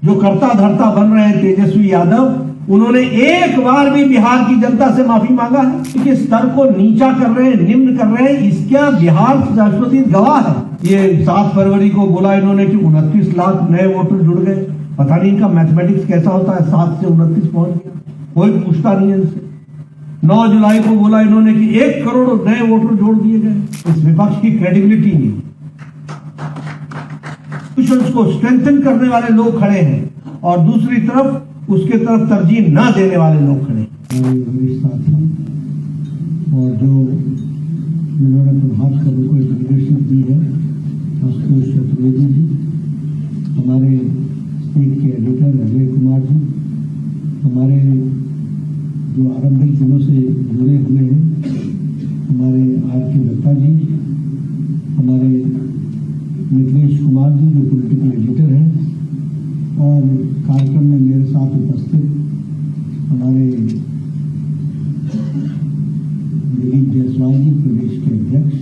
जो करता धरता बन रहे हैं तेजस्वी यादव, उन्होंने एक बार भी बिहार की जनता से माफी मांगा है कि स्तर को नीचा कर रहे हैं, निम्न कर रहे हैं। इसका बिहार राष्ट्रपति गवाह है। ये 7 फरवरी को बोला इन्होंने कि 29 लाख नए वोटर जुड़ गए। पता नहीं इनका मैथमेटिक्स कैसा होता है, 7 से 29 पहुंच गया, कोई पूछता नहीं है इनसे। 9 जुलाई को बोला इन्होंने कि 1 करोड़ नए वोटर जोड़ दिए गए। इस विपक्ष की क्रेडिबिलिटी नहीं, को स्ट्रेंथन करने वाले लोग खड़े हैं और दूसरी तरफ उसके तरफ तरजीह ना देने वाले लोग खड़े हैं। साथी और जो जिन्होंने प्रभात खबर को लीडरशिप दी है, आशुतोष चतुर्वेदी जी, हमारे स्टेट के एडिटर अजय कुमार जी, हमारे जो आरंभिक दिनों से जुड़े हुए हैं, हमारे आर.के. दत्ता जी, हमारे मिथिलेश कुमार जी जो पॉलिटिकल एडिटर हैं, और कार्यक्रम में मेरे साथ उपस्थित हमारे दिलीप जायसवाल जी प्रदेश के अध्यक्ष,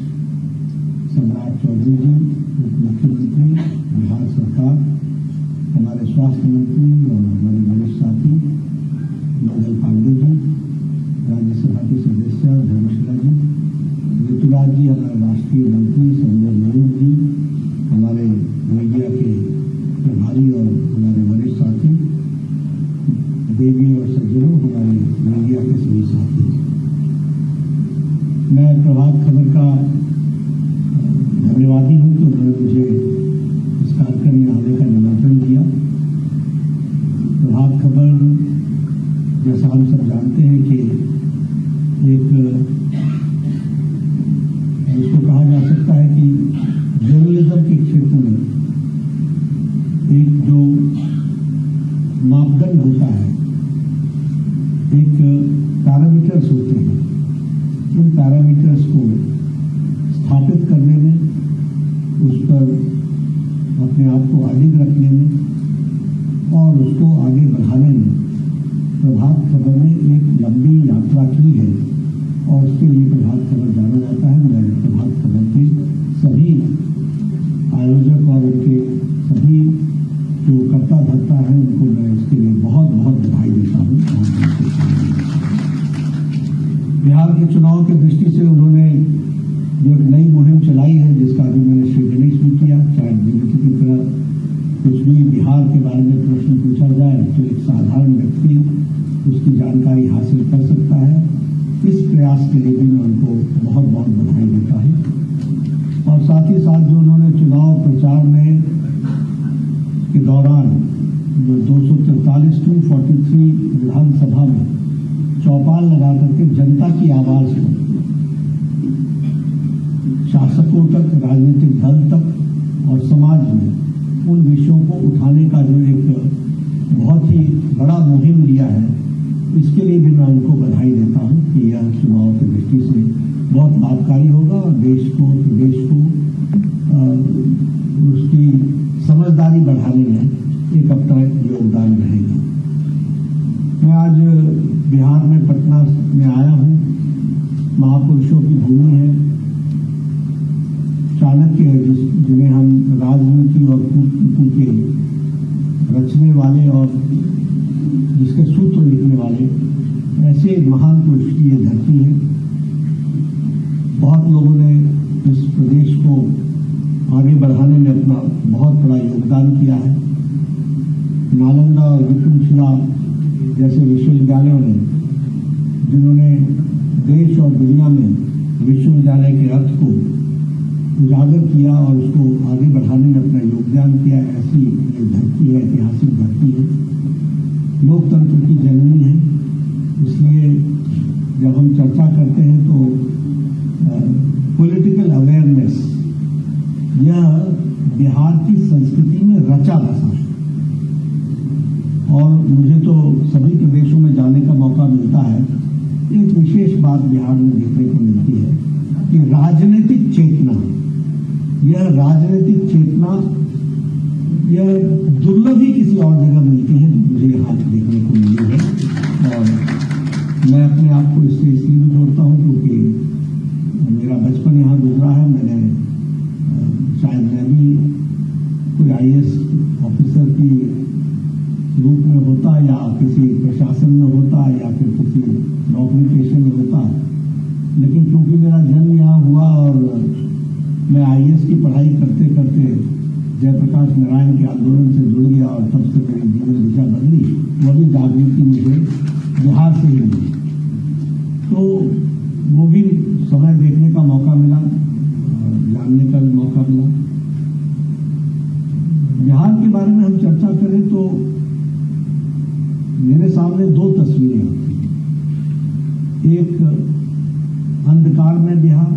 सम्राट चौधरी जी उप मुख्यमंत्री बिहार सरकार, हमारे स्वास्थ्य मंत्री और हमारे वरिष्ठ साथी मंगल पांडे जी, राज्यसभा की सदस्य धर्मशिला जी, ऋतुराज जी हमारे राष्ट्रीय मंत्री, संजय मयूर जी हमारे मीडिया के प्रभारी और हमारे वरिष्ठ साथी, देवी और सज्जनों हमारे मीडिया के सभी साथी, मैं प्रभात खबर का धन्यवादी हूँ कि उन्होंने मुझे इस कार्यक्रम में आने का निमंत्रण दिया। प्रभात खबर, जैसा हम सब जानते हैं कि एक जिसको कहा जा सकता है कि जर्नलिज्म के क्षेत्र में एक जो मापदंड होता है, एक पैरामीटर्स होते हैं, इन पैरामीटर्स को स्थापित करने में, उस पर अपने आप को अडिग रखने में और उसको आगे बढ़ाने में प्रभात खबर ने एक लंबी यात्रा की है और उसके लिए प्रभात खबर जाना जाता है। मैं प्रभात खबर के सभी आयोजक और उनके सभी जो करता धरता है उनको मैं इसके लिए बहुत बहुत बधाई देता हूँ। बिहार के चुनाव की दृष्टि से उन्होंने जो एक नई मुहिम चलाई है, जिसका अभी मैंने श्री गणेश भी किया, चाहे जीवित की तरह कुछ भी बिहार के बारे में प्रश्न पूछा जाए तो एक साधारण व्यक्ति उसकी जानकारी हासिल कर सकता है। इस प्रयास के लिए भी मैं उनको बहुत बहुत बधाई देता हूँ। और साथ ही साथ जो उन्होंने चुनाव प्रचार में के दौरान जो 243 विधानसभा में चौपाल लगा करके जनता की आवाज को शासकों तक, राजनीतिक दल तक और समाज में उन विषयों को उठाने का जो एक बहुत ही बड़ा मुहिम लिया है, इसके लिए भी मैं उनको बधाई देता हूं कि यह चुनाव की दृष्टि से बहुत लाभकारी होगा और देश को, प्रदेश को उसकी समझदारी बढ़ाने में एक अपना योगदान रहेगा। मैं आज बिहार में पटना में आया हूं। महापुरुषों की भूमि है। चाणक्य, जिन्हें हम राजनीति और कूटनीति के रचने वाले और जिसके सूत्र लिखने वाले, ऐसे महान पुरुष की ये धरती है। बहुत लोगों ने इस प्रदेश को आगे बढ़ाने में अपना बहुत बड़ा योगदान किया है। नालंदा और विक्रमशिला जैसे विश्वविद्यालयों ने, जिन्होंने देश और दुनिया में विश्वविद्यालय के अर्थ को उजागर किया और उसको आगे बढ़ाने में अपना योगदान किया, ऐसी ये धरती है, ऐतिहासिक धरती है, लोकतंत्र की जननी है। इसलिए जब हम चर्चा करते हैं तो पॉलिटिकल अवेयरनेस यह बिहार की संस्कृति में रचा बसा है। और मुझे तो सभी प्रदेशों में जाने का मौका मिलता है। एक विशेष बात बिहार में देखने को मिलती है कि राजनीतिक चेतना, यह राजनीतिक चेतना यह दुर्लभ ही किसी और जगह मिलती है, मुझे यहाँ देखने को मिली है। और मैं अपने आप को इससे इसलिए भी जोड़ता हूँ क्योंकि मेरा बचपन यहाँ गुजरा है। मैंने शायद मैं भी कोई IAS ऑफिसर की रूप में होता, या किसी प्रशासन में होता, या फिर किसी नौकरी पेशे में होता। लेकिन क्योंकि मेरा जन्म यहाँ हुआ और मैं IAS की पढ़ाई करते करते जयप्रकाश नारायण के आंदोलन से जुड़ गया और तब से मेरी जीवन दिशा बदली। वो भी जागृति मुझे बिहार से ही मिली, तो वो भी समय देखने का मौका मिला, जानने का भी मौका मिला। बिहार के बारे में हम चर्चा करें तो मेरे सामने दो तस्वीरें आती हैं। एक अंधकार में बिहार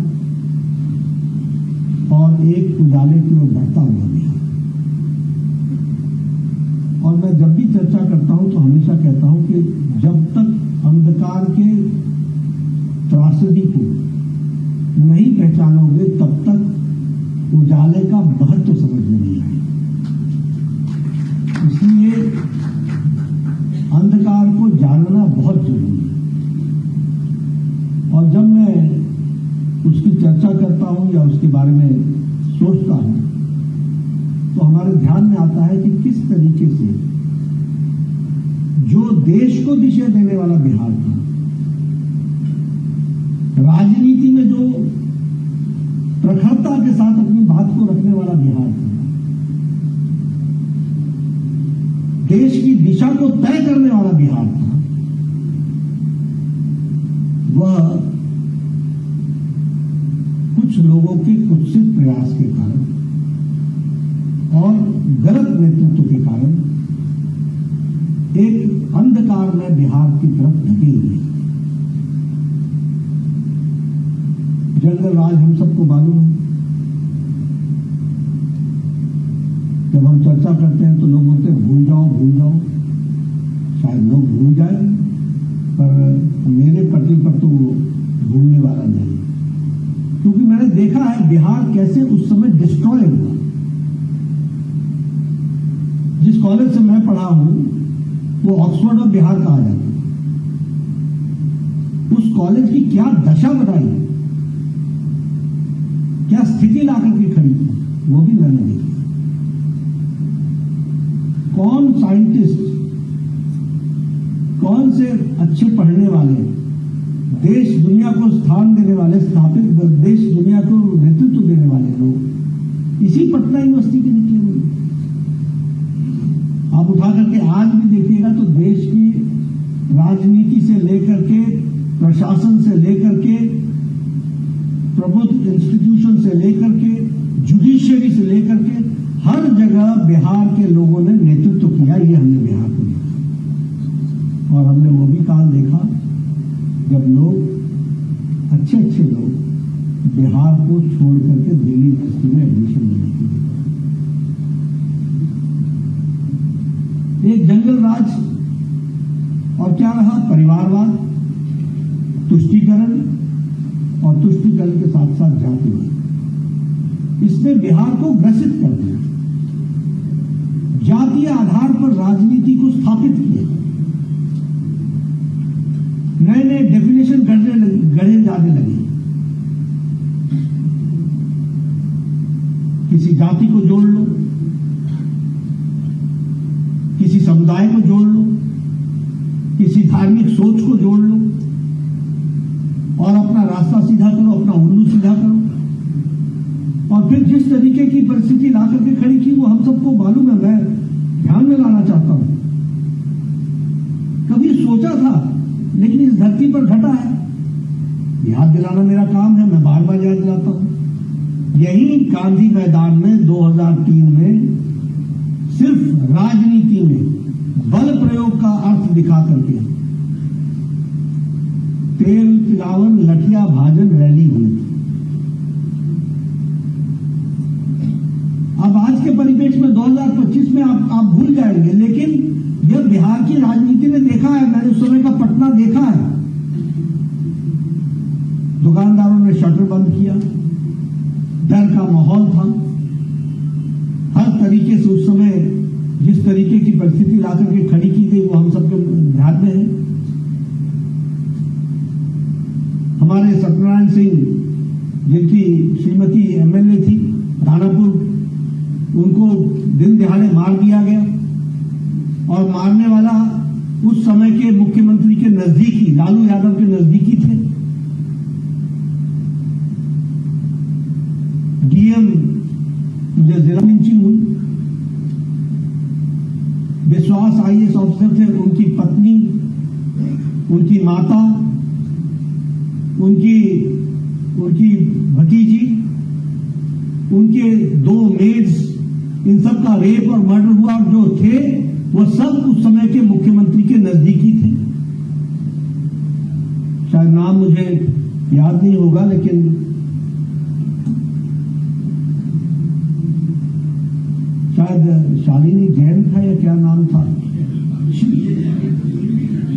और एक उजाले की ओर बढ़ता हुआ बिहार। और मैं जब भी चर्चा करता हूं तो हमेशा कहता हूं कि जब तक अंधकार के त्रासदी को नहीं पहचानोगे तब तक उजाले का महत्व समझ में नहीं आएगा। इसलिए अंधकार को जानना बहुत जरूरी है। और जब मैं उसकी चर्चा करता हूं या उसके बारे में सोचता हूं तो हमारे ध्यान में आता है कि किस तरीके से जो देश को दिशा देने वाला बिहार था, राजनीति में जो प्रखरता के साथ अपनी बात को रखने वाला बिहार था, देश की दिशा को तय करने वाला बिहार था, वह कुछ लोगों के कुत्सित प्रयास के कारण और गलत नेतृत्व के कारण एक अंधकार में बिहार की तरफ धकेल गई। जंगल राज हम सबको मालूम है। जब हम चर्चा करते हैं तो लोग बोलते हैं भूल जाओ भूल जाओ। शायद लोग भूल जाए, पर मेरे पटल पर तो वो भूलने वाला नहीं, क्योंकि मैंने देखा है बिहार कैसे उस समय डिस्ट्रॉय हुआ। जिस कॉलेज से मैं पढ़ा हूं वो ऑक्सफोर्ड ऑफ बिहार कहा जाता है। उस कॉलेज की क्या दशा बताई, क्या स्थिति लाकर के खड़ी थी, वो भी मैंने देखी। कौन साइंटिस्ट, कौन से अच्छे पढ़ने वाले, देश दुनिया को स्थान देने वाले, स्थापित देश दुनिया को नेतृत्व देने वाले लोग इसी पटना यूनिवर्सिटी के निकले हुए। आप उठा करके आज भी देखिएगा तो देश की राजनीति से लेकर के, प्रशासन से लेकर के, प्रबुद्ध इंस्टीट्यूशन से लेकर के, जुडिशियरी से लेकर के, हर जगह बिहार के लोगों ने नेतृत्व किया। ये हमने बिहार को देखा और हमने वो भी काल देखा जब लोग, अच्छे अच्छे लोग बिहार को छोड़ करके दिल्ली यूनिवर्सिटी में एडमिशन लेने के लिए। एक जंगल राज और क्या रहा, परिवारवाद, तुष्टीकरण और तुष्टीकरण के साथ साथ जातिवाद। इसने बिहार को ग्रसित कर दिया, जातीय आधार पर राजनीति को स्थापित किया, नए नए डेफिनेशन गढ़े जाने लगे। किसी जाति को जोड़ लो, किसी समुदाय को जोड़ लो, किसी धार्मिक सोच को जोड़ लो और अपना रास्ता सीधा करो, अपना उल्लू सीधा करो। और फिर जिस तरीके की परिस्थिति ला करके खड़ी की वो हम सबको मालूम है। मैं ध्यान में लाना चाहता हूं, कभी सोचा था लेकिन इस धरती पर घटा है। याद दिलाना मेरा काम है, मैं बार बार याद दिलाता हूं। यही गांधी मैदान में 2003 में सिर्फ राजनीति में बल प्रयोग का अर्थ दिखा करके तेल पिलावन लठिया भाजन रैली हुई। अब आज के परिपेक्ष में 2025 में आप भूल जाएंगे, लेकिन यह बिहार की राजनीति ने देखा है। मैंने उस समय का पटना देखा है। दुकानदारों ने शटर बंद किया, डर का माहौल था। हर तरीके से उस समय जिस तरीके की परिस्थिति लाकर के खड़ी की गई वो हम सबके ध्यान में है। हमारे सत्यनारायण सिंह जिनकी श्रीमती MLA थी दानापुर, उनको दिन दिहाड़े मार दिया गया और मारने वाला उस समय के मुख्यमंत्री के नजदीकी, लालू यादव के नजदीकी थे। डीएम जो जिला लिंचिंग हुई, विश्वास आईएएस ऑफिसर थे, उनकी पत्नी, उनकी माता, उनकी भतीजी, उनके 2 मेड्स, इन सब का रेप और मर्डर हुआ। और जो थे वो सब उस समय के मुख्यमंत्री के नजदीकी थे। शायद नाम मुझे याद नहीं होगा, लेकिन शायद शालिनी जैन था या क्या नाम था,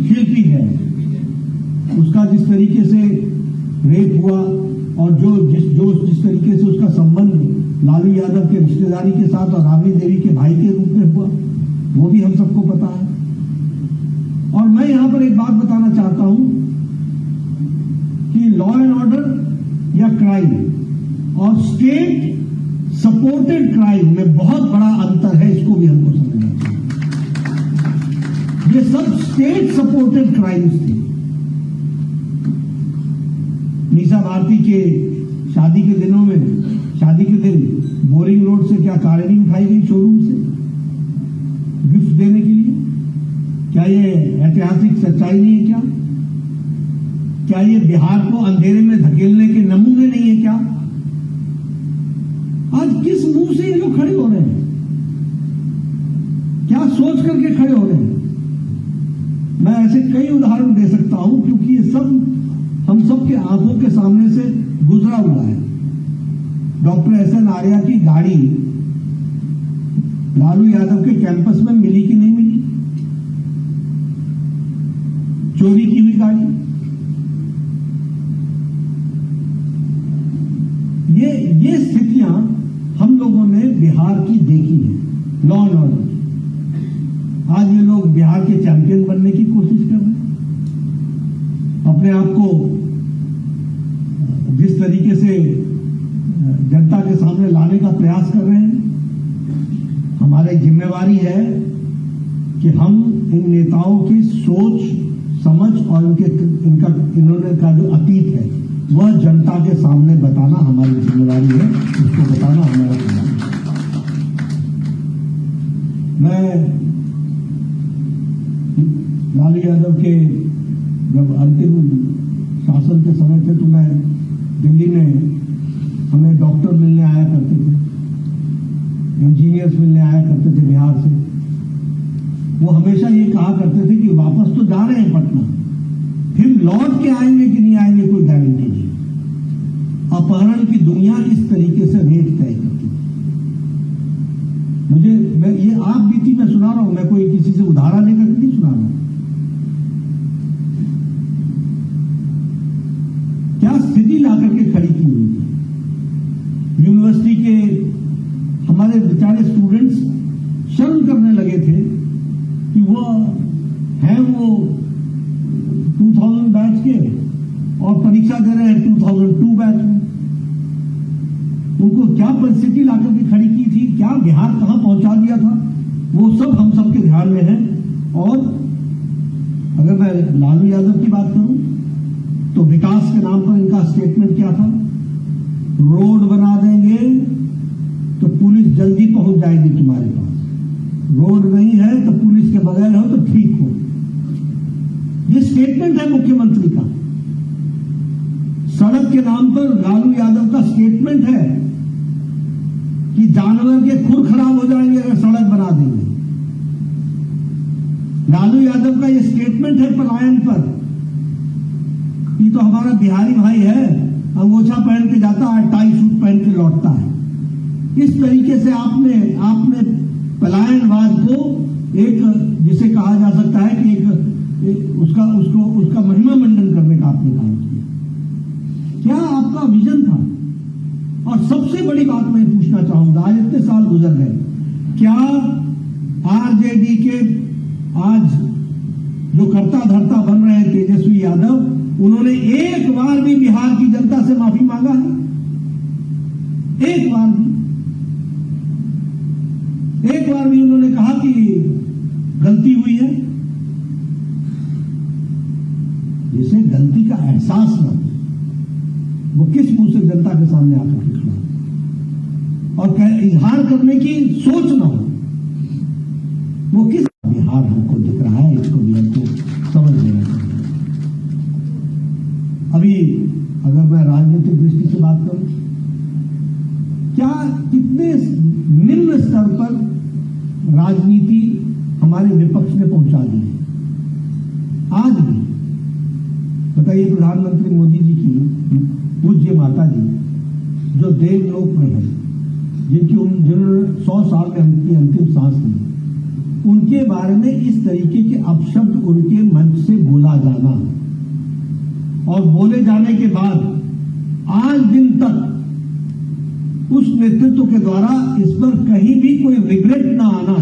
शिल्पी जैन। उसका जिस तरीके से रेप हुआ और जिस तरीके से उसका संबंध लालू यादव के रिश्तेदारी के साथ और राबड़ी देवी के भाई के रूप में हुआ, वो भी हम सबको पता है। और मैं यहां पर एक बात बताना चाहता हूं कि लॉ एंड ऑर्डर या क्राइम और स्टेट सपोर्टेड क्राइम में बहुत बड़ा अंतर है, इसको भी हमको समझना चाहिए। ये सब स्टेट सपोर्टेड क्राइम्स थे। मीसा भारती के शादी के दिनों में, शादी के दिन बोरिंग रोड से क्या कार उठाई गई शोरूम से गिफ्ट देने के लिए? क्या ये ऐतिहासिक सच्चाई नहीं है? क्या ये बिहार को अंधेरे में धकेलने के नमूने नहीं है? क्या आज किस मुंह से ये लोग खड़े हो रहे हैं? क्या सोच करके खड़े हो रहे हैं? मैं ऐसे कई उदाहरण दे सकता हूं, क्योंकि ये सब हम सब के आंखों के सामने से गुजरा हुआ है। डॉक्टर एसएन आर्या की गाड़ी लालू यादव के कैंपस में मिली कि नहीं मिली? चोरी की हुई गाड़ी। ये स्थितियां हम लोगों ने बिहार की देखी है। लॉ एंड ऑर्डर, आज ये लोग बिहार के चैंपियन बनने की कोशिश कर रहे हैं। अपने आप को जिस तरीके से जनता के सामने लाने का प्रयास कर रहे हैं, हमारी जिम्मेवारी है कि हम इन नेताओं की सोच समझ और इन्होंने का जो अतीत है वह जनता के सामने बताना हमारी जिम्मेवारी है, उसको बताना हमारा काम है। मैं लालू यादव के जब अंतिम शासन के समय थे तो मैं दिल्ली में, हमें डॉक्टर मिलने आया करते थे, इंजीनियर्स मिलने आया करते थे बिहार से। वो हमेशा ये कहा करते थे कि वापस तो जा रहे हैं पटना, फिर लौट के आएंगे कि नहीं आएंगे कोई गारंटी नहीं। अपहरण की दुनिया इस तरीके से रेट तय करती थी। मैं ये आप बीती मैं सुना रहा हूं, मैं कोई किसी से उधारा लेकर नहीं सुना रहा। क्या स्थिति ला करके खड़ी की हुई थी। यूनिवर्सिटी के हमारे बेचारे स्टूडेंट्स शर्म करने लगे थे कि वो 2000 बैच के और परीक्षा दे रहे हैं 2002 बैच में। उनको क्या परिस्थिति ला करके खड़ी की थी, क्या बिहार कहां पहुंचा दिया था, वो सब हम सबके ध्यान में है। और अगर मैं लालू यादव की बात करूं तो विकास के नाम पर इनका स्टेटमेंट क्या था? रोड बना देंगे तो पुलिस जल्दी पहुंच जाएगी तुम्हारे पास, रोड नहीं है तो पुलिस के बगैर हो तो ठीक हो। ये स्टेटमेंट है मुख्यमंत्री का। सड़क के नाम पर लालू यादव का स्टेटमेंट है कि जानवर के खुर खराब हो जाएंगे अगर सड़क बना देंगे। लालू यादव का ये स्टेटमेंट है पलायन पर। ये तो हमारा बिहारी भाई है, अंगोछा पहन के जाता है, टाई सूट पहन के लौटता है। इस तरीके से आपने पलायनवाद को एक, जिसे कहा जा सकता है कि उसका महिमा मंडन करने का आपने काम किया। क्या आपका विजन था? और सबसे बड़ी बात मैं पूछना चाहूंगा, आज इतने साल गुजर गए, क्या आरजेडी के आज जो करता धरता बन रहे हैं तेजस्वी यादव, उन्होंने एक बार भी बिहार की जनता से माफी मांगा है? एक बार भी उन्होंने कहा कि गलती हुई है, जिसे गलती का एहसास न हो, वो किस मुंह से जनता के सामने आकर के खड़ा और इजहार करने की सोच न हो, वो किस बिहार हमको दिख रहा है, इसको भी हमको समझ लेना चाहिए। अभी अगर मैं राजनीतिक दृष्टि से बात करूं, क्या कितने निम्न स्तर पर राजनीति हमारे विपक्ष ने पहुंचा दी है। आज भी बताइए, प्रधानमंत्री मोदी जी की पूज्य माता जी जो देवलोक में है, जिन्होंने 100 साल में उनकी अंतिम सांस ली, उनके बारे में इस तरीके के अपशब्द उनके मंच से बोला जाना और बोले जाने के बाद आज दिन तक उस नेतृत्व के द्वारा इस पर कहीं भी कोई रिग्रेट ना आना,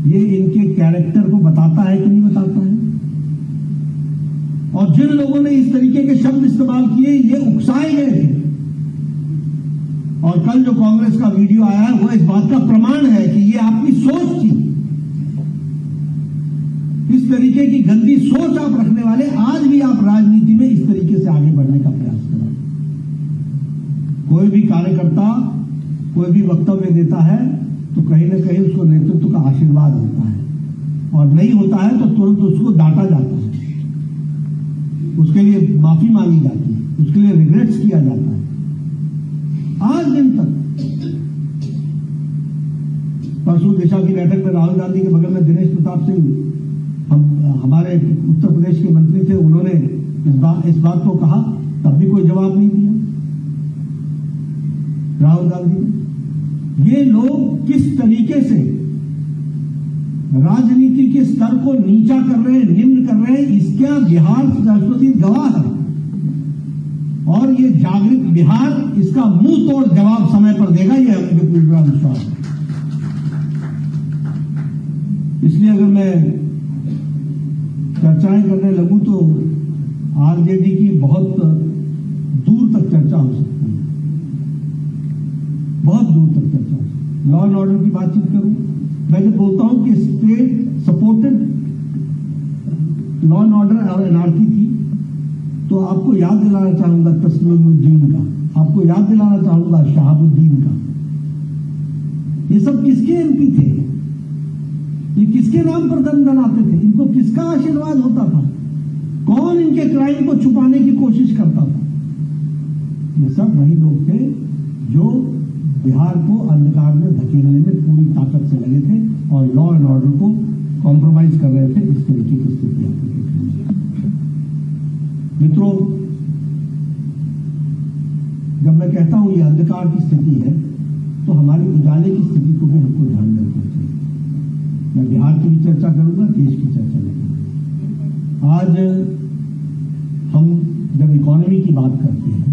ये इनके कैरेक्टर को बताता है कि नहीं बताता है। और जिन लोगों ने इस तरीके के शब्द इस्तेमाल किए, ये उकसाए गए थे। और कल जो कांग्रेस का वीडियो आया है, वो इस बात का प्रमाण है कि ये आपकी सोच थी। इस तरीके की गंदी सोच आप रखने वाले आज भी आप राजनीति में इस तरीके से आगे बढ़ने का प्रयास कर रहे हैं। कोई भी कार्यकर्ता कोई भी वक्तव्य देता है तो कहीं ना कहीं उसको नेतृत्व का आशीर्वाद होता है, और नहीं होता है तो तुरंत उसको डांटा जाता है, उसके लिए माफी मांगी जाती है, उसके लिए रिग्रेट्स किया जाता है। आज दिन तक परसों दिशा की बैठक में राहुल गांधी के बगल में दिनेश प्रताप सिंह हमारे उत्तर प्रदेश के मंत्री थे, उन्होंने इस बात को कहा, तब भी कोई जवाब नहीं दिया राहुल गांधी ने। ये लोग किस तरीके से राजनीति के स्तर को नीचा कर रहे हैं, निम्न कर रहे हैं, इसका बिहार राष्ट्रपति गवाह है। और ये जागृत बिहार इसका मुंह तोड़ जवाब समय पर देगा, ये मुझे पूरा विश्वास है। इसलिए अगर मैं चर्चाएं करने लगूं तो आरजेडी की बहुत दूर तक चर्चा हो सकती है, बहुत दूर तक चर्चा हो सकती है। लॉ एंड ऑर्डर की बातचीत करूं, मैं जब बोलता हूं कि state supported law and order और एनआरकी थी, तो आपको याद दिलाना चाहूंगा तस्लीमुद्दीन का, आपको याद दिलाना चाहूंगा शहाबुद्दीन का। ये सब किसके एमपी थे? ये किसके नाम पर दंड बनाते थे? इनको किसका आशीर्वाद होता था? कौन इनके क्राइम को छुपाने की कोशिश करता था? ये सब वही लोग थे जो बिहार को अंधकार में धकेलने में पूरी ताकत से लगे थे और लॉ एंड ऑर्डर को कॉम्प्रोमाइज कर रहे थे। इस तरीके की स्थिति आती है। मित्रों, जब मैं कहता हूं ये अंधकार की स्थिति है, तो हमारी उजाले की स्थिति को भी हमको ध्यान में रखना चाहिए। मैं बिहार की भी चर्चा करूंगा, देश की चर्चा भी करूंगा। आज हम जब इकोनॉमी की बात करते हैं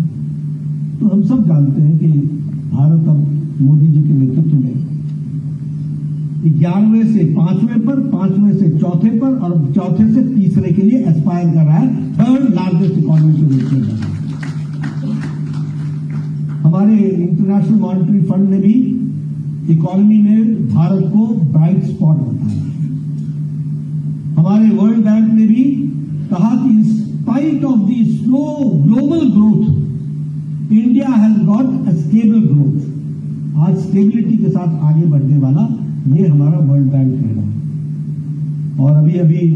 तो हम सब जानते हैं कि भारत अब मोदी जी के नेतृत्व में 11वें से 5वें पर, 5वें से 4थे पर और 4थे से 3रे के लिए एस्पायर कर रहा है, 3rd लार्जेस्ट इकोनॉमी के रूप में। हमारे इंटरनेशनल मॉनिटरी फंड ने भी इकोनॉमी में भारत को ब्राइट स्पॉट बताया। हमारे वर्ल्ड बैंक ने भी कहा कि in spite of the slow global growth, India has got a stable growth. आज स्टेबिलिटी के साथ आगे बढ़ने वाला ये हमारा वर्ल्ड बैंक कह रहा है। और अभी अभी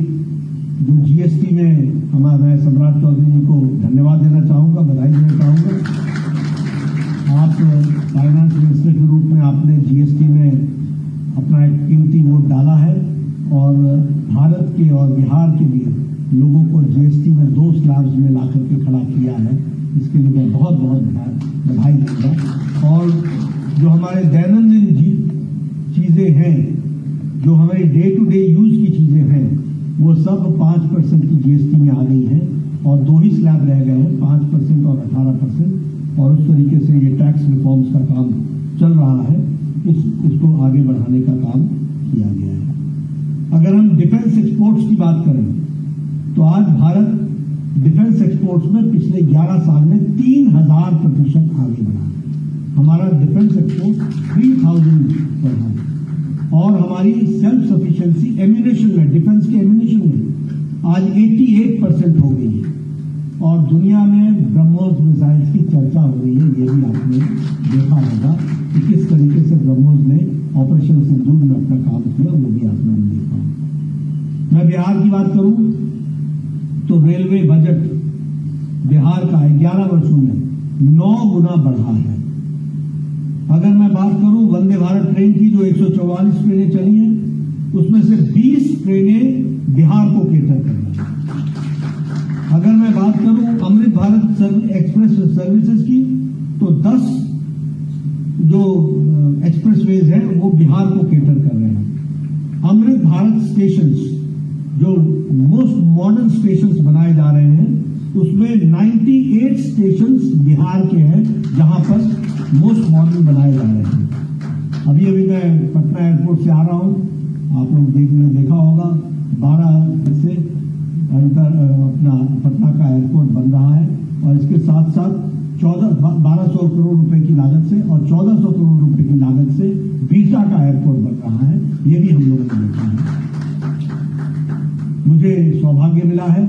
जो जीएसटी में मैं सम्राट चौधरी जी को धन्यवाद देना चाहूंगा, बधाई देना चाहूंगा। आप फाइनेंस मिनिस्टर के रूप में आपने जीएसटी में अपना एक कीमती वोट डाला है और भारत के और बिहार के लिए लोगों को जीएसटी में 2 स्लैब्स में ला करके खड़ा किया है। इसके लिए मैं बहुत बहुत बधाई दूंगा। और जो हमारे दैनंदिन चीजें हैं, जो हमारी डे टू डे यूज की चीजें हैं, वो सब 5% की जीएसटी में आ गई है और 2 ही स्लैब रह गए हैं, 5% और 18%। और उस तरीके से ये टैक्स रिफॉर्म्स का काम चल रहा है, इसको आगे बढ़ाने का काम किया गया है। अगर हम डिफेंस एक्सपोर्ट्स की बात करें तो आज भारत डिफेंस एक्सपोर्ट्स में पिछले 11 साल में 3000% आगे बढ़ा है। हमारा डिफेंस एक्सपोर्ट 3000 बढ़ा है और हमारी सेल्फ सफिशिएंसी एम्यूनेशन में, डिफेंस के एम्यूनेशन में आज 88% हो गई है। और दुनिया में ब्रह्मोस मिसाइल्स की चर्चा हो रही है, ये भी आपने देखा होगा कि किस तरीके से ब्रह्मोस ने ऑपरेशन सिंदूर में अपना काम किया, वो भी आपने देखा। मैं बिहार की बात करूं तो रेलवे बजट बिहार का 11 वर्षों में 9 गुना बढ़ा है। अगर मैं बात करूं वंदे भारत ट्रेन की, जो 144 ट्रेनें चली हैं, उसमें से 20 ट्रेनें बिहार को केटर कर रही हैं। अगर मैं बात करूं अमृत भारत एक्सप्रेस सर्विसेज की, तो 10 जो एक्सप्रेसवेज हैं वो बिहार को केटर कर रहे हैं। अमृत भारत स्टेशंस, जो मोस्ट मॉडर्न स्टेशंस बनाए जा रहे हैं, उसमें 98 स्टेशंस बिहार के हैं जहां पर मोस्ट मॉडर्न बनाए जा रहे हैं। अभी मैं पटना एयरपोर्ट से आ रहा हूं, आप लोग देखा होगा 12 से अपना पटना का एयरपोर्ट बन रहा है, और इसके साथ साथ 1200 करोड़ रुपए की लागत से और 1400 करोड़ रुपए की लागत से बीटा का एयरपोर्ट बन रहा है। ये भी हम लोगों ने देखा है। मुझे सौभाग्य मिला है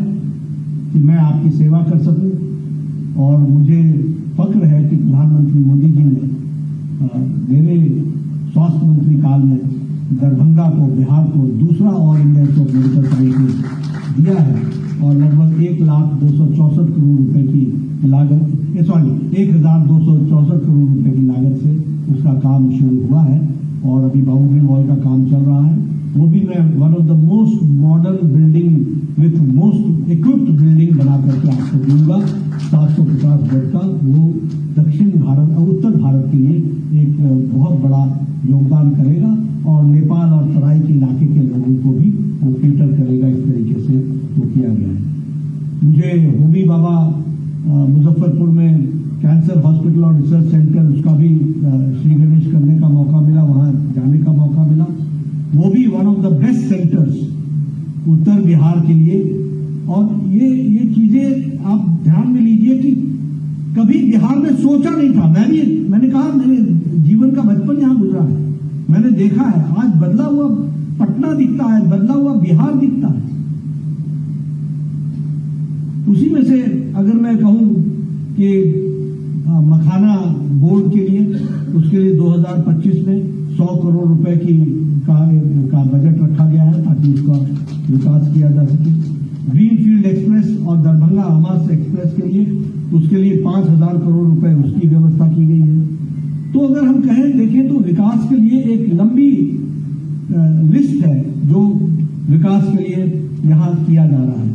कि मैं आपकी सेवा कर सकूं, और मुझे फक्र है कि प्रधानमंत्री मोदी जी ने मेरे स्वास्थ्य मंत्री काल में दरभंगा को, बिहार को दूसरा all India state medical college दिया है, और लगभग 1,264 करोड़ रुपए की लागत, 1,264 करोड़ रुपए की लागत से उसका काम शुरू हुआ है, और अभी बाउंड्री वॉल का काम चल रहा है। वो भी मैं one of the most modern building with most equipped building बना करके आपको दूंगा। 750 बेड का, वो दक्षिण भारत और उत्तर भारत के लिए एक बहुत बड़ा योगदान करेगा, और नेपाल और तराई के इलाके के लोगों को भी वो केटर करेगा। इस तरीके से वो किया गया है। मुझे होमी बाबा मुजफ्फरपुर में कैंसर हॉस्पिटल और रिसर्च सेंटर, उसका भी श्री गणेश करने का मौका मिला, वहां जाने का मौका मिला। वो भी one of the best centres उत्तर बिहार के लिए। और ये चीजें आप ध्यान में लीजिए कि कभी बिहार में सोचा नहीं था। मैंने कहा, मेरे जीवन का बचपन यहां गुजरा है, मैंने देखा है। आज बदला हुआ पटना दिखता है, बदला हुआ बिहार दिखता है। उसी में से अगर मैं कहूं कि मखाना बोर्ड के लिए, उसके लिए 2025 में 100 करोड़ रुपए का बजट रखा गया है, ताकि उसका विकास किया जा सके। ग्रीनफील्ड एक्सप्रेस और दरभंगा हमास एक्सप्रेस के लिए, उसके लिए 5,000 करोड़ रुपए उसकी व्यवस्था की गई है। तो अगर हम देखें तो विकास के लिए एक लंबी लिस्ट है जो विकास के लिए यहां किया जा रहा है।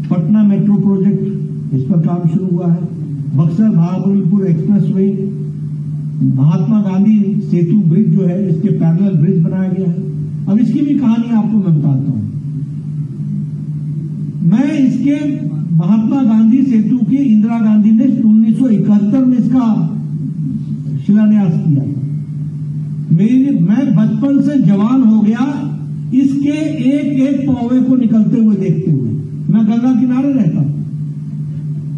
पटना मेट्रो प्रोजेक्ट, इस पर काम शुरू हुआ है। बक्सर भागलपुर एक्सप्रेसवे, महात्मा गांधी सेतु ब्रिज जो है, इसके पैरेलल ब्रिज बनाया गया है। अब इसकी भी कहानी आपको मैं बताता हूं। मैं इसके महात्मा गांधी सेतु के इंदिरा गांधी ने 1971 में इसका शिलान्यास किया था। मैं बचपन से जवान हो गया इसके एक एक पौवे को निकलते हुए देखते हुए। मैं गंगा किनारे रहता,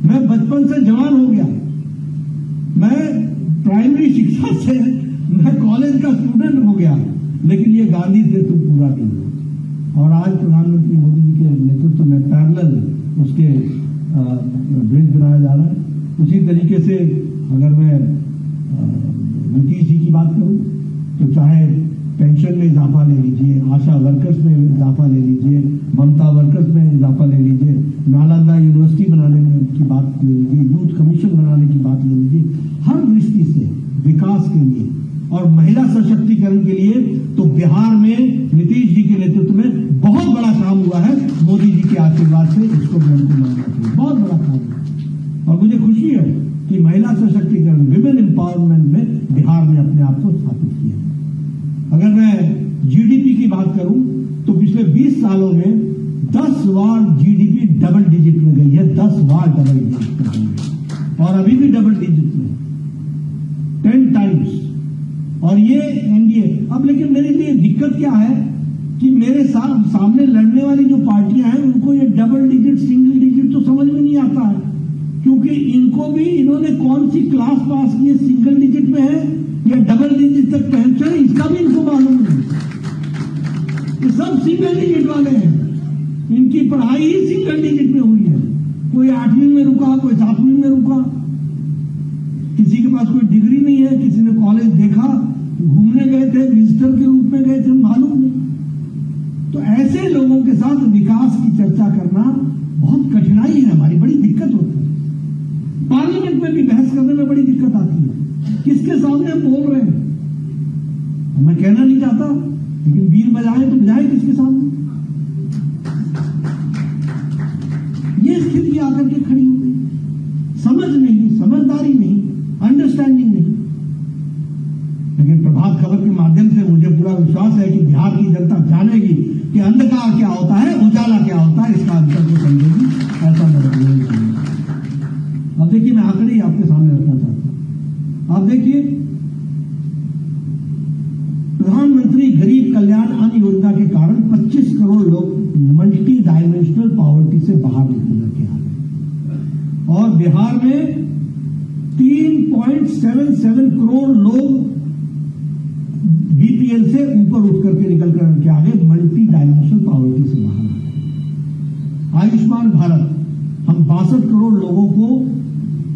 मैं बचपन से जवान हो गया। मैं प्राइमरी शिक्षा से मैं कॉलेज का स्टूडेंट हो गया, लेकिन ये गांधी सेतु पूरा नहीं हुआ। और आज प्रधानमंत्री मोदी जी के नेतृत्व में पैरेलल उसके ब्रिज बनाया जा रहा है। उसी तरीके से अगर मैं नीतीश जी की बात करूं तो चाहे पेंशन में इजाफा ले लीजिए, आशा वर्कर्स में इजाफा ले लीजिए, ममता वर्कर्स में इजाफा ले लीजिए, नालंदा यूनिवर्सिटी बनाने की बात ले लीजिए, यूथ कमीशन बनाने की बात ले लीजिए, हर दृष्टि से विकास के लिए और महिला सशक्तिकरण के लिए तो बिहार में नीतीश जी के नेतृत्व में बहुत बड़ा काम हुआ है। मोदी जी के आशीर्वाद से इसको भी हमको मानना चाहिए, बहुत बड़ा काम है। और मुझे खुशी है कि महिला सशक्तिकरण, विमेन एम्पावरमेंट में बिहार ने अपने आप को स्थापित किया। अगर मैं जीडीपी की बात करूं तो पिछले 20 सालों में 10 बार जीडीपी डबल डिजिट में गई है, 10 बार डबल डिजिट में गई है, और अभी भी डबल डिजिट में 10 टाइम्स। और ये एनडीए। अब लेकिन मेरे लिए दिक्कत क्या है कि मेरे सामने लड़ने वाली जो पार्टियां हैं उनको ये डबल डिजिट, सिंगल डिजिट तो समझ में नहीं आता है, क्योंकि इनको भी इन्होंने कौन सी क्लास पास की है, सिंगल डिजिट में है या डबल डिजिट तक पहुंचा है, इसका भी इनको मालूम नहीं। सिंगल डिजिट वाले हैं, इनकी पढ़ाई ही सिंगल डिजिट में हुई है। कोई 8वीं में रुका, कोई 7वीं में रुका, किसी के पास कोई डिग्री नहीं है, किसी ने कॉलेज देखा, घूमने गए थे, विजिटर के रूप में गए थे, मालूम नहीं। तो ऐसे लोगों के साथ विकास की चर्चा करना बहुत कठिनाई है, हमारी बड़ी दिक्कत होती है। पार्लियामेंट में भी बहस करने में बड़ी दिक्कत आती है, किसके सामने हम बोल रहे हैं। मैं कहना नहीं चाहता, लेकिन बीन बजाए तो बजाए किसके सामने। ये स्थिति आकर के खड़ी हो गई, समझ नहीं, समझदारी नहीं, अंडरस्टैंडिंग नहीं। लेकिन प्रभात खबर के माध्यम से मुझे पूरा विश्वास है कि बिहार की जनता जानेगी कि अंधकार क्या होता है, उजाला क्या होता है, इसका अंतर को समझेगी। ऐसा मैं अब देखिए, मैं आंकड़े आपके सामने रखना चाहता हूं। आप देखिए, प्रधानमंत्री गरीब कल्याण अन्न योजना के कारण 25 करोड़ लोग मल्टी डायमेंशनल पॉवर्टी से बाहर निकल करके आ गए, और बिहार में 3.77 करोड़ लोग बीपीएल से ऊपर उठ करके निकल करके आ गए, मल्टी डायमेंशनल पॉवर्टी से बाहर आ गए। आयुष्मान भारत, हम 62 करोड़ लोगों को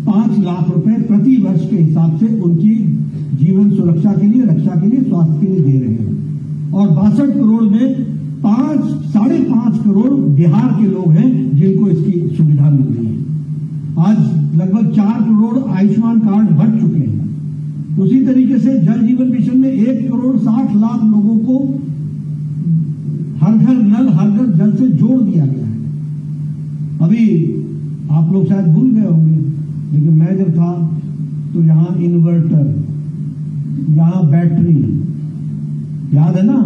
5 लाख रुपए प्रति वर्ष के हिसाब से उनकी जीवन सुरक्षा के लिए, रक्षा के लिए, स्वास्थ्य के लिए दे रहे हैं। और 62 करोड़ में 5.5 करोड़ बिहार के लोग हैं जिनको इसकी सुविधा मिल रही है। आज लगभग 4 करोड़ आयुष्मान कार्ड बढ़ चुके हैं। उसी तरीके से जल जीवन मिशन में 1 करोड़ 60 लाख लोगों को हर घर नल, हर घर जल से जोड़ दिया गया है। अभी आप लोग शायद भूल गए होंगे, लेकिन मैं जब था तो यहां इन्वर्टर, यहां बैटरी, याद है ना,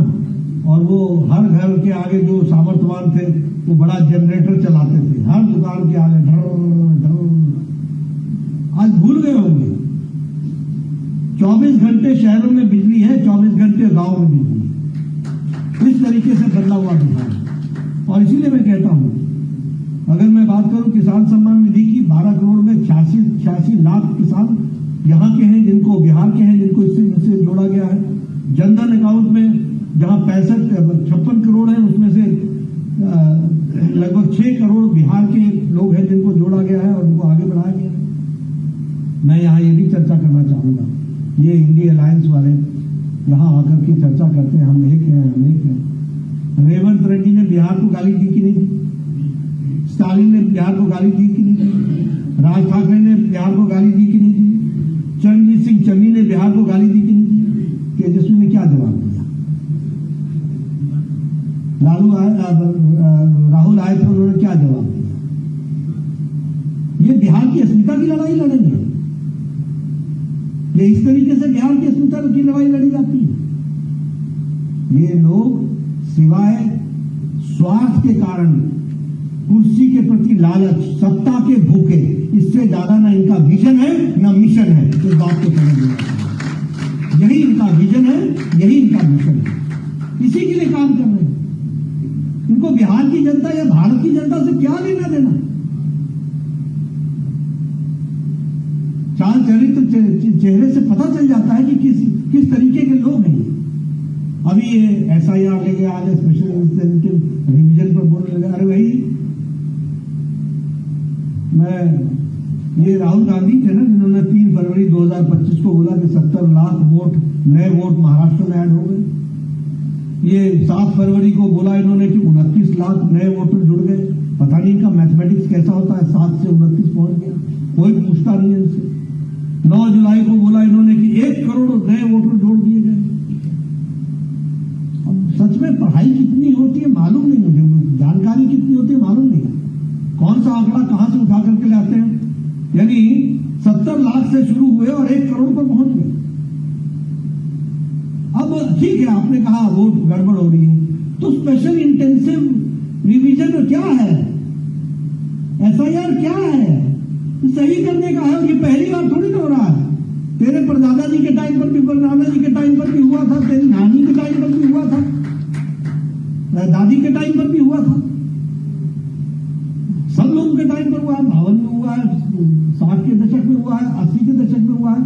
और वो हर घर के आगे जो सामर्थ्यवान थे वो बड़ा जनरेटर चलाते थे, हर दुकान के आगे ढर ढर। आज भूल गए होंगे, 24 घंटे शहरों में बिजली है, 24 घंटे गांव में बिजली है। इस तरीके से बदला हुआ बिहार। और इसीलिए मैं कहता हूं, अगर मैं बात करूं किसान सम्मान निधि की, 12 करोड़ में 86 लाख किसान यहां के हैं, जिनको बिहार के हैं, जिनको इससे जोड़ा गया है। जनधन अकाउंट में जहां 56 करोड़ है, उसमें से लगभग 6 करोड़ बिहार के लोग हैं जिनको जोड़ा गया है और उनको आगे बढ़ाया गया है। मैं यहां ये भी चर्चा करना चाहूंगा, ये इंडिया अलायंस वाले यहां आकर के चर्चा करते हैं, हम एक हैं। रेवंत रेड्डी ने बिहार को गाली दी कि नहीं दी? स्टालिन ने बिहार को गाली दी कि नहीं दी? राज ठाकरे ने बिहार को गाली दी कि नहीं दी? चरणजीत सिंह चन्नी ने बिहार को गाली दी कि नहीं दी? तेजस्वी ने क्या जवाब दिया? राहुल आए थे, उन्होंने क्या जवाब दिया? ये बिहार की अस्मिता की लड़ाई लड़ेंगे? ये इस तरीके से बिहार की अस्मिता की लड़ाई लड़ी जाती है? ये लोग सिवाय स्वार्थ के कारण, कुर्सी के प्रति लालच, सत्ता के भूखे, इससे ज्यादा ना इनका विजन है ना मिशन है। इस बात को समझ, यही इनका विजन है, यही इनका मिशन है, इसी के लिए काम कर रहे हैं। इनको बिहार की जनता या भारत की जनता से क्या लेना देना? चाल चरित्र चेहरे से पता चल जाता है कि किस तरीके के लोग हैं। अभी ये एसआईआर लेके आ गए, स्पेशल इंसेंटिव रिवीजन पर बोलने लगे। अरे भाई, मैं ये राहुल गांधी थे ना जिन्होंने 3 फरवरी 2025 को बोला कि 70 लाख वोट, नए वोट महाराष्ट्र में ऐड हो गए। ये 7 फरवरी को बोला इन्होंने कि 29 लाख नए वोटर जुड़ गए। पता नहीं इनका मैथमेटिक्स कैसा होता है, 7 से 29 पहुंच गया, कोई पूछता नहीं है इनसे। 9 जुलाई को बोला इन्होंने कि 1 करोड़ नए वोटर जोड़ दिए गए। अब सच में पढ़ाई कितनी होती है मालूम नहीं मुझे, जानकारी कितनी होती है मालूम नहीं, कौन सा आंकड़ा कहां से उठा करके लाते हैं। यानी 70 लाख से शुरू हुए और 1 करोड़ पर पहुंच गए। अब ठीक है, आपने कहा वोट गड़बड़ हो रही है, तो स्पेशल इंटेंसिव रिवीजन क्या है, एसआईआर क्या है, सही करने का है। ये पहली बार थोड़ी ना हो रहा है। तेरे परदादा जी के टाइम पर भी, परदादा जी के टाइम पर भी हुआ था, तेरी नानी के टाइम पर भी हुआ था, दादी के टाइम पर भी हुआ था, सब लोगों के टाइम पर हुआ है। 52 में हुआ है, 60 के दशक में हुआ है, 80 के दशक में हुआ है,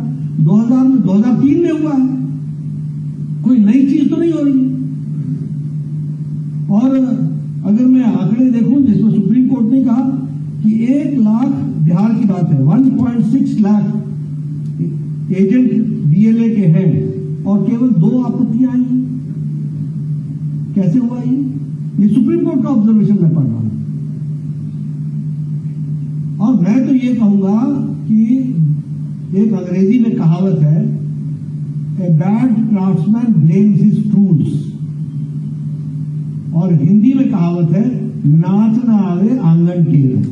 2000 में, 2003 में हुआ है। कोई नई चीज तो नहीं हो रही है। और बात है, 1.6 लाख एजेंट डीएलए के हैं और केवल 2 आपत्तियां आई हैं। कैसे हुआ ये सुप्रीम कोर्ट का ऑब्जर्वेशन मैं पढ़ रहा हूं। और मैं तो ये कहूंगा कि एक अंग्रेजी में कहावत है, a bad craftsman blames his tools, और हिंदी में कहावत है, नाच ना आवे आंगन टेढ़।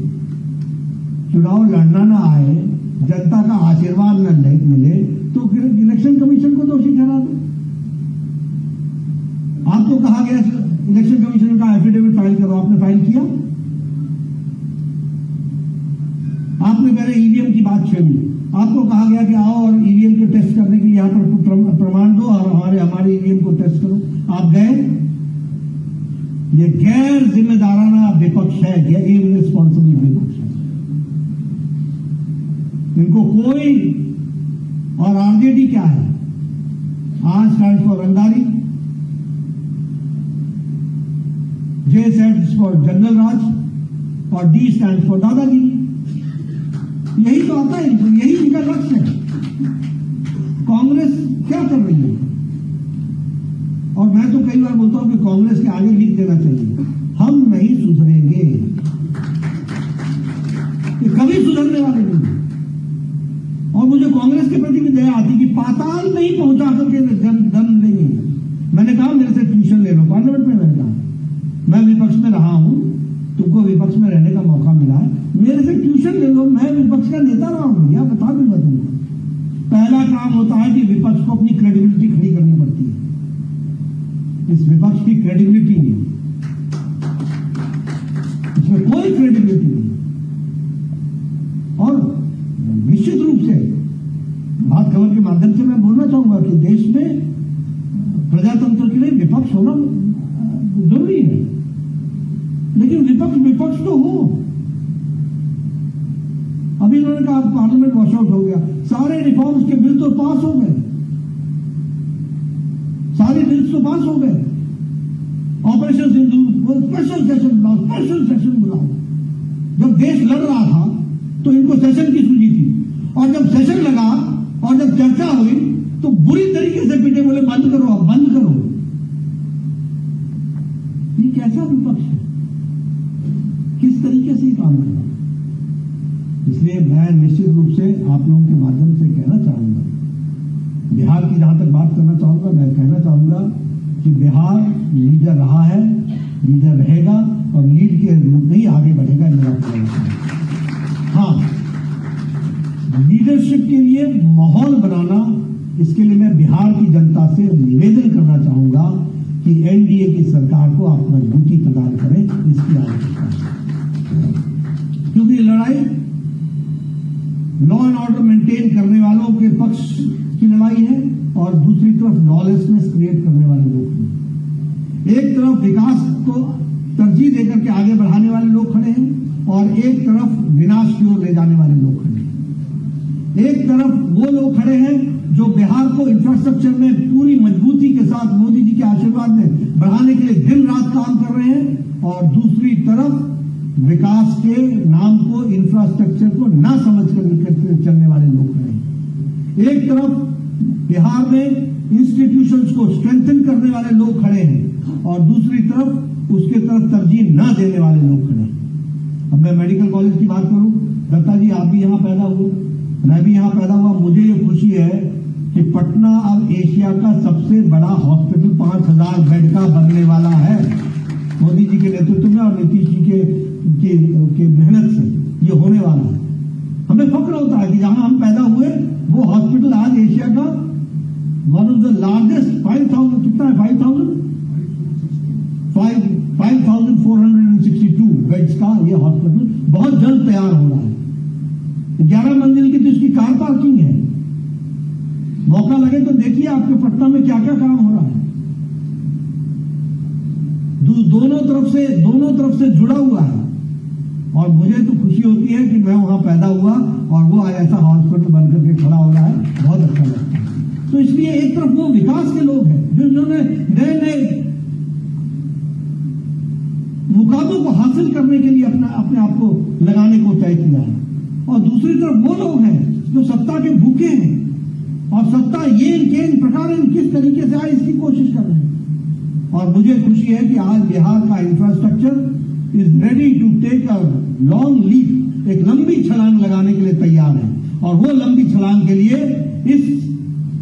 चुनाव लड़ना ना आए, जनता का आशीर्वाद न मिले तो फिर इलेक्शन कमीशन को दोषी ठहरा दो। आपको कहा गया इलेक्शन कमीशन का एफिडेविट फाइल करो, आपने फाइल किया? आपने पहले ईवीएम की बात छेड़ी, आपको कहा गया कि आओ और ईवीएम को टेस्ट करने के लिए यहां पर प्रमाण दो और हमारे ईवीएम को टेस्ट करो। आप गए? ये गैर जिम्मेदाराना विपक्ष है, ये इररिस्पॉन्सिबल विपक्ष है। इनको कोई, और आरजेडी क्या है? आर स्टैंड्स फॉर रंगारी, जे स्टैंड्स फॉर जंगल राज और डी स्टैंड्स फॉर दादागिरी। यही तो आता है, यही इनका लक्ष्य है। कांग्रेस क्या कर रही है? और मैं तो कई बार बोलता हूं कि कांग्रेस के आगे लिख देना चाहिए, हम नहीं सुधरेंगे। ये कभी सुधरने वाले नहीं। और मुझे कांग्रेस के प्रति भी दया आती कि पाताल नहीं पहुंचा करके दम लेंगे। मैंने कहा मेरे से ट्यूशन ले लो, पार्लियामेंट में मैंने कहा मैं विपक्ष में रहा हूं, तुमको विपक्ष में रहने का मौका मिला है, मेरे से ट्यूशन ले लो, मैं विपक्ष का नेता रहा हूं, या बता दूंगा तुमको। पहला काम होता है कि विपक्ष को अपनी क्रेडिबिलिटी खड़ी करनी पड़ती है। इस विपक्ष की क्रेडिबिलिटी नहीं, इसमें कोई क्रेडिबिलिटी नहीं। और निश्चित रूप से बात खबर के माध्यम से मैं बोलना चाहूंगा कि देश में प्रजातंत्र के लिए विपक्ष होना जरूरी है, लेकिन विपक्ष तो हो। अभी इन्होंने कहा पार्लियामेंट वॉशआउट हो गया, सारे रिफॉर्म्स के बिल तो पास हो गए, सारे बिल्स तो पास हो गए। ऑपरेशन सिंदूर स्पेशल सेशन बुलाओ। जब देश लड़ रहा था तो इनको सेशन की सूझी थी, और जब सेशन लगा और जब चर्चा हुई तो बुरी तरीके से पीटे, बोले बंद करो, अब बंद करो। ये कैसा विपक्ष है? किस तरीके से काम कर रहा है? इसलिए मैं निश्चित रूप से आप लोगों के माध्यम से कहना चाहूंगा, बिहार की जहां तक बात करना चाहूंगा, मैं कहना चाहूंगा कि बिहार लीडर रहा है, लीडर रहेगा और लीड के रूप में ही आगे बढ़ेगा। मेरा प्रयास है। हाँ, लीडरशिप के लिए माहौल बनाना, इसके लिए मैं बिहार की जनता से निवेदन करना चाहूंगा कि एनडीए की सरकार को आप मजबूती प्रदान करें, इसकी आवश्यकता है। क्योंकि लड़ाई लॉ एंड ऑर्डर मेंटेन करने वालों के पक्ष की लड़ाई है और दूसरी तरफ लॉलेसनेस क्रिएट करने वाले लोग हैं। एक तरफ विकास को तरजीह देकर के आगे बढ़ाने वाले लोग खड़े हैं और एक तरफ विनाश की ओर ले जाने वाले लोग खड़े हैं। एक तरफ वो लोग खड़े हैं जो बिहार को इंफ्रास्ट्रक्चर में पूरी मजबूती के साथ मोदी जी के आशीर्वाद में बढ़ाने के लिए दिन रात काम कर रहे हैं, और दूसरी तरफ विकास के नाम को, इंफ्रास्ट्रक्चर को ना समझ कर चलने वाले लोग खड़े हैं। एक तरफ बिहार में इंस्टीट्यूशंस को स्ट्रेंथन करने वाले लोग खड़े हैं और दूसरी तरफ उसके तरफ तरजीह ना देने वाले लोग खड़े हैं। अब मैं मेडिकल कॉलेज की बात करूं, दत्ता जी आप भी यहां पैदा हुए, मैं भी यहां पैदा हुआ। मुझे ये खुशी है कि पटना अब एशिया का सबसे बड़ा हॉस्पिटल 5000 बेड का बनने वाला है, मोदी जी के नेतृत्व में और नीतीश जी के मेहनत से ये होने वाला है। हमें फक्र होता है कि जहां हम पैदा हुए वो हॉस्पिटल आज एशिया का वन ऑफ द लार्जेस्ट 5000 कितना है 5462 बेड्स का ये हॉस्पिटल बहुत जल्द तैयार हो रहा है। 11 मंजिल की तो इसकी कार पार्किंग है। मौका लगे तो देखिए आपके पटना में क्या क्या काम हो रहा है। दोनों तरफ से जुड़ा हुआ है और मुझे तो खुशी होती है कि मैं वहां पैदा हुआ और वो आज ऐसा हॉस्पिटल बनकर के खड़ा हो रहा है, बहुत अच्छा लगता है। तो इसलिए एक तरफ वो विकास के लोग हैं जिन्होंने नए नए मुकामों को हासिल करने के लिए अपने आप को लगाने को तय किया है, और दूसरी तरफ वो लोग हैं जो सत्ता के भूखे हैं और सत्ता ये प्रकार किस तरीके से आए इसकी कोशिश कर रहे हैं। और मुझे खुशी है कि आज बिहार का infrastructure is ready to take a long leap, एक लंबी छलांग लगाने के लिए तैयार है। और वो लंबी छलांग के लिए इस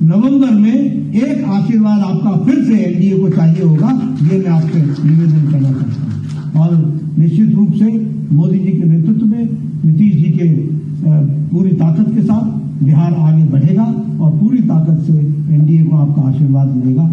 नवंबर में एक आशीर्वाद आपका फिर से एनडीए को चाहिए होगा, ये मैं आपसे निवेदन करना चाहता हूं। और निश्चित रूप से मोदी जी के नेतृत्व में, नीतीश जी के पूरी ताकत के साथ बिहार आगे बढ़ेगा और पूरी ताकत से एनडीए को आपका आशीर्वाद मिलेगा।